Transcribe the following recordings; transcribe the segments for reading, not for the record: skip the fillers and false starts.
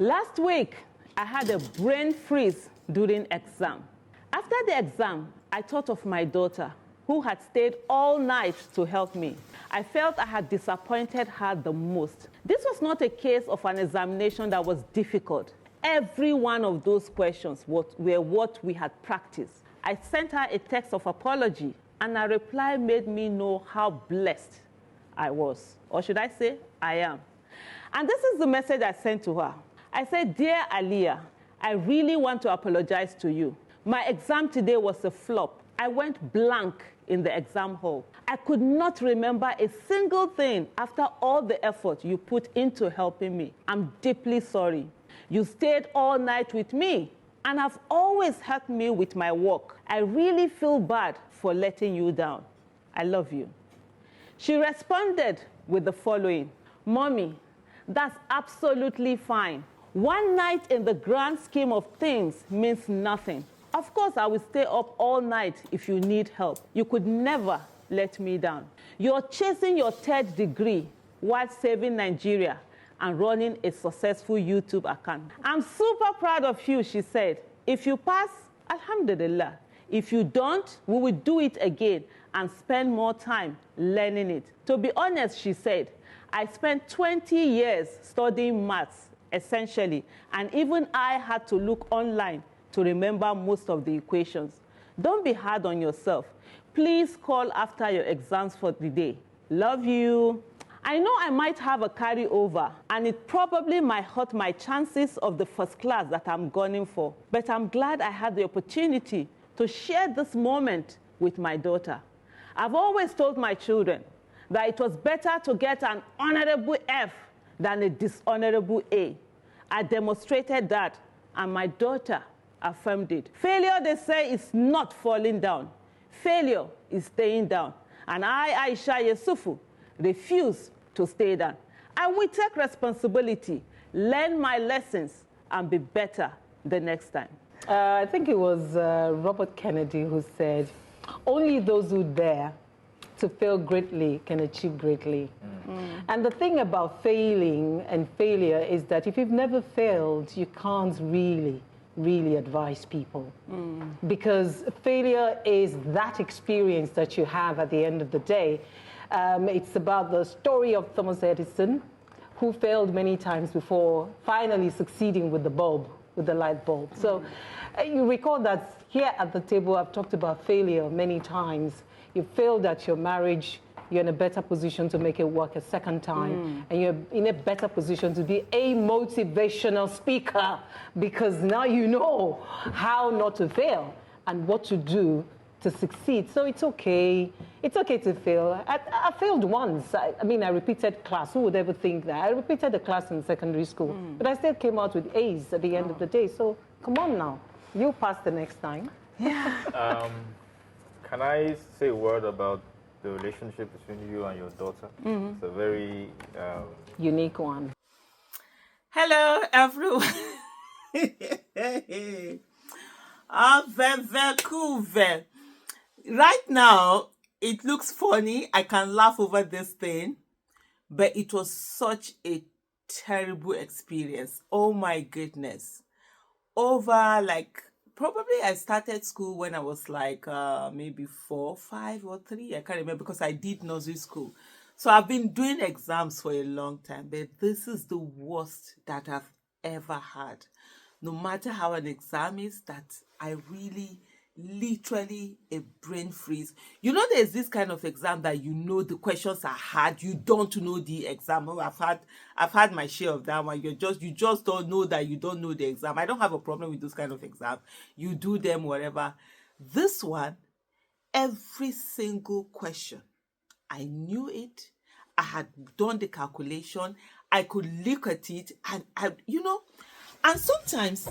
Last week, I had a brain freeze during exam. After the exam, I thought of my daughter, who had stayed all night to help me. I felt I had disappointed her the most. This was not a case of an examination that was difficult. Every one of those questions were what we had practiced. I sent her a text of apology, and her reply made me know how blessed I was. Or should I say, I am. And this is the message I sent to her. I said, "Dear Aliyah, I really want to apologize to you. My exam today was a flop. I went blank in the exam hall. I could not remember a single thing after all the effort you put into helping me. I'm deeply sorry. You stayed all night with me and have always helped me with my work. I really feel bad for letting you down. I love you." She responded with the following: "Mommy, that's absolutely fine. One night in the grand scheme of things means nothing. Of course, I will stay up all night if you need help. You could never let me down. You're chasing your third degree while saving Nigeria and running a successful YouTube account. I'm super proud of you," she said. "If you pass, alhamdulillah. If you don't, we will do it again and spend more time learning it." To be honest, she said, "I spent 20 years studying maths, essentially, and even I had to look online to remember most of the equations. Don't be hard on yourself. Please call after your exams for the day. Love you." I know I might have a carryover, and it probably might hurt my chances of the first class that I'm gunning for, but I'm glad I had the opportunity to share this moment with my daughter. I've always told my children that it was better to get an honorable F than a dishonorable A. I demonstrated that, and my daughter affirmed it. Failure, they say, is not falling down. Failure is staying down. And I, Aisha Yusufu, refuse to stay down. I will take responsibility, learn my lessons, and be better the next time. I think it was Robert Kennedy who said, "Only those who dare to fail greatly can achieve greatly." And the thing about failing and failure is that if you've never failed, you can't really advise people. Because failure is that experience that you have at the end of the day. It's about the story of Thomas Edison, who failed many times before finally succeeding with the bulb, with the light bulb. So you recall that here at the table, I've talked about failure many times. You failed at your marriage, you're in a better position to make it work a second time, and you're in a better position to be a motivational speaker, because now you know how not to fail and what to do to succeed. So it's okay. It's okay to fail. I failed once. I mean, I repeated class. Who would ever think that? I repeated the class in secondary school, but I still came out with A's at the end of the day. So come on now. You'll pass the next time. Can I say a word about the relationship between you and your daughter? It's a very unique one. Hello, everyone. Right now, it looks funny. I can laugh over this thing, but it was such a terrible experience. Oh my goodness. Probably I started school when I was maybe 4, 5, or 3. I can't remember, because I did nursery school. So I've been doing exams for a long time, but this is the worst that I've ever had. No matter how an exam is, that I really, literally a brain freeze. You know, there's this kind of exam that you know the questions are hard. You don't know the exam. Oh, I've had my share of that one. You just don't know that you don't know the exam. I don't have a problem with those kind of exams. You do them, whatever. This one, every single question, I knew it. I had done the calculation. I could look at it, and and sometimes,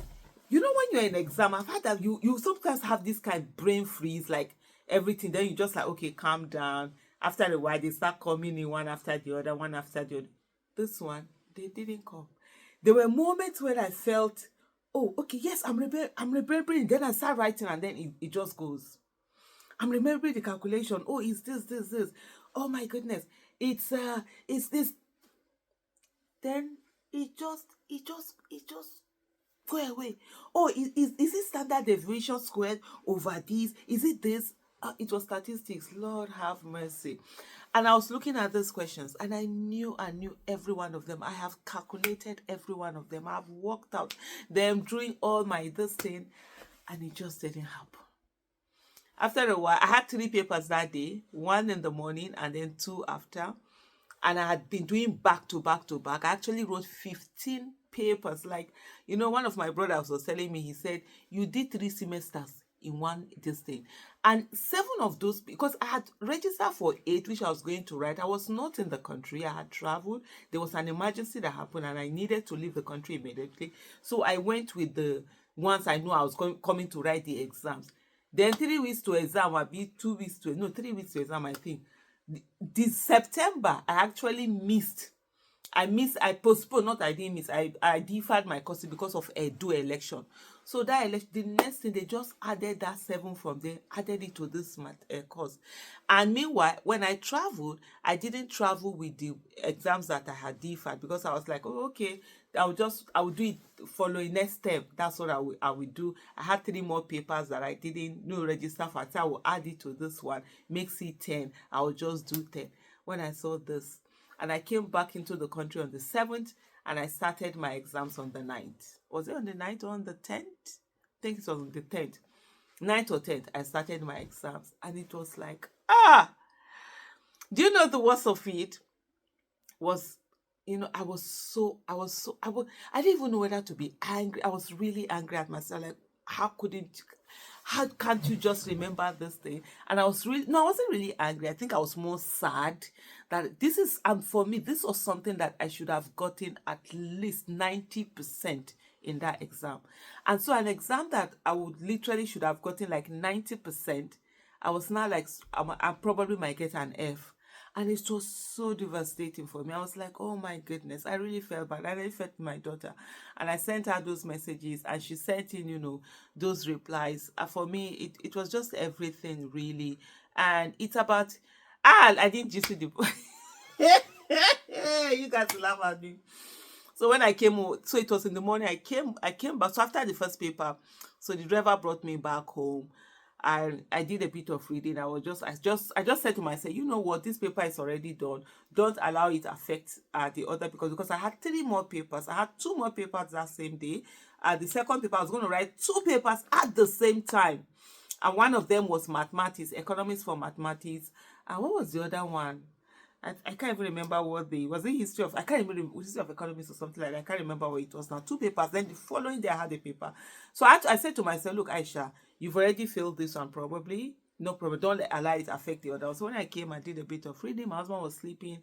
when you're in exam, I've had that you sometimes have this kind of brain freeze, like everything. Then you just like, okay, calm down. After a while, they start coming in one after the other, one after the other. This one, they didn't come. There were moments where I felt, oh, okay, yes, I'm remembering. Then I start writing, and then it just goes. I'm remembering the calculation. Oh, it's this. Oh my goodness, it's this. Then it just it just go away. Oh, is it standard deviation squared over this? Is it this? It was statistics. Lord have mercy. And I was looking at these questions and I knew every one of them. I have calculated every one of them. I've worked out them doing all my this thing, and it just didn't happen. After a while, I had 3 papers that day, 1 in the morning and then 2 after. And I had been doing back to back to back. I actually wrote 15 papers. Like, one of my brothers was telling me, he said, you did 3 semesters in one this thing. And 7 of those, because I had registered for 8, which I was going to write. I was not in the country. I had traveled. There was an emergency that happened and I needed to leave the country immediately. So I went with the ones I knew I was coming to write the exams. Then 3 weeks to exam, I'll be 3 weeks to exam, I think. This September, I actually missed. I postponed, not I didn't miss. I deferred my course because of a Edo election. So that election, the next thing, they just added that 7 from there, added it to this course. And meanwhile, when I traveled, I didn't travel with the exams that I had deferred because I was like, oh, okay, I will do it following next term. That's what I will do. I had 3 more papers that I didn't register for. So I will add it to this one, makes it 10. I will just do 10. When I saw this, and I came back into the country on the 7th, and I started my exams on the 9th. Was it on the 9th or on the 10th? I think it was on the 10th. 9th or 10th, I started my exams. And it was like, do you know the worst of it was, I didn't even know whether to be angry. I was really angry at myself. Like, how can't you just remember this thing? And I wasn't really angry. I think I was more sad that this is, and for me, this was something that I should have gotten at least 90% in that exam. And so an exam that I would literally should have gotten like 90%, I was now like, I probably might get an F. And it was so devastating for me. I was like, oh my goodness, I really felt bad. I really felt my daughter. And I sent her those messages and she sent in, those replies. For me, it was just everything really. And it's about, I didn't just see the, you guys laugh at me. So when I came home, so it was in the morning, I came back. So after the first paper, so the driver brought me back home. I did a bit of reading. I just said to myself, you know what, this paper is already done. Don't allow it affect the other, because I had 3 more papers. I had 2 more papers that same day. The second paper, I was going to write 2 papers at the same time. And one of them was mathematics, economics for mathematics. And what was the other one? I can't even remember what was it history of, I can't remember history of economics or something like that. I can't remember what it was now. 2 papers. Then the following day I had a paper. So I said to myself, look, Aisha, you've already failed this one probably. No problem. Don't allow it affect the other. So when I came, I did a bit of reading. My husband was sleeping.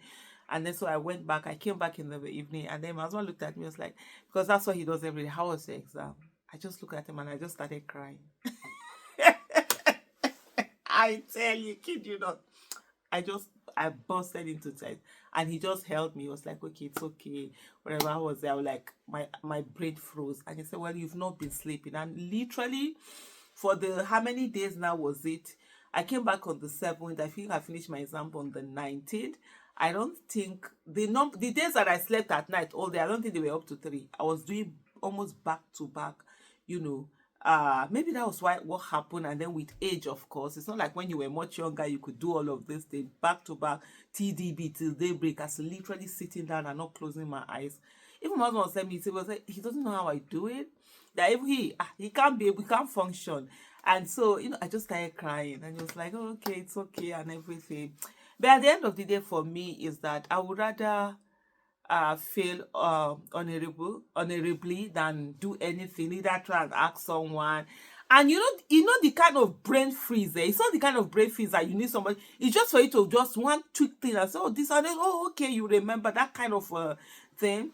And then so I went back. I came back in the evening. And then my husband looked at me and was like, because that's what he does every day. How was the exam? I just looked at him and I just started crying. I tell you, kid you not. I busted into tears. And he just held me. He was like, okay, it's okay. Whenever I was there, I was like, my brain froze. And he said, well, you've not been sleeping. And literally, for how many days now was it? I came back on the 7th. I think I finished my exam on the 19th. I don't think, the days that I slept at night all day, I don't think they were up to 3. I was doing almost back to back, maybe that was what happened. And then with age, of course, it's not like when you were much younger you could do all of this thing back to back, TDB till daybreak, as literally sitting down and not closing my eyes. Even my husband was telling me, he doesn't know how I do it, that if he can't function. And so I just started crying and he was like, oh, okay, it's okay and everything. But at the end of the day, for me, is that I would rather fail honorably than do anything, either try and ask someone. And you know the kind of brain freeze there. It's not the kind of brain freeze that you need somebody. It's just for you to just one tweak thing and say, oh, this and then, oh, okay, you remember that kind of thing.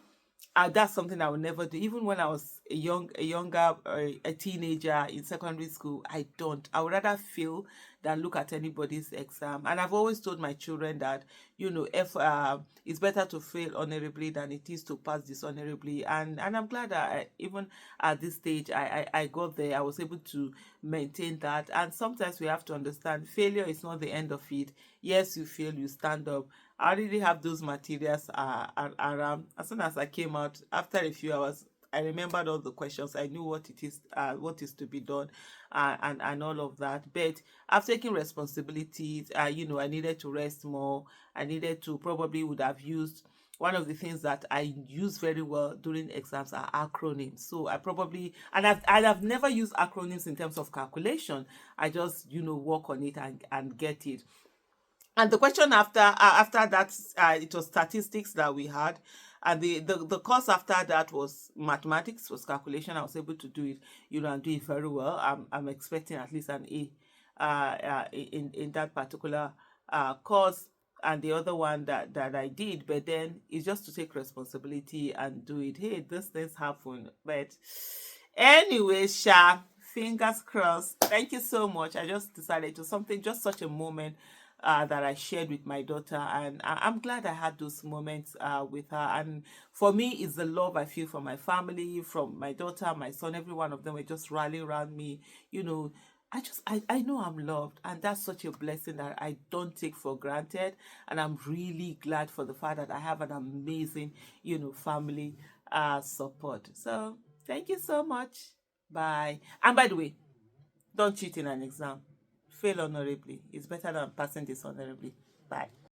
That's something I would never do. Even when I was a teenager in secondary school, I would rather fail than look at anybody's exam. And I've always told my children that, if it's better to fail honorably than it is to pass dishonorably. And I'm glad that even at this stage, I got there. I was able to maintain that. And sometimes we have to understand failure is not the end of it. Yes, you fail, you stand up. I already have those materials around. As soon as I came out, after a few hours, I remembered all the questions. I knew what is to be done, and all of that. But after taking responsibilities, I needed to rest more. I needed to probably would have used one of the things that I use very well during exams are acronyms. So I've never used acronyms in terms of calculation. I just work on it and get it. And the question after that, it was statistics that we had, and the course after that was mathematics, was calculation. I was able to do it, and do it very well. I'm expecting at least an A, in that particular course. And the other one that I did, but then it's just to take responsibility and do it. Hey, these things happen, but anyway, Sha, fingers crossed. Thank you so much. I just decided to something, just such a moment that I shared with my daughter, and I'm glad I had those moments with her. And for me, it's the love I feel from my family, from my daughter, my son. Every one of them were just rallying around me. I know I'm loved, and that's such a blessing that I don't take for granted. And I'm really glad for the fact that I have an amazing, family support. So thank you so much. Bye. And by the way, don't cheat in an exam. Fail honorably. It's better than passing dishonorably. Bye.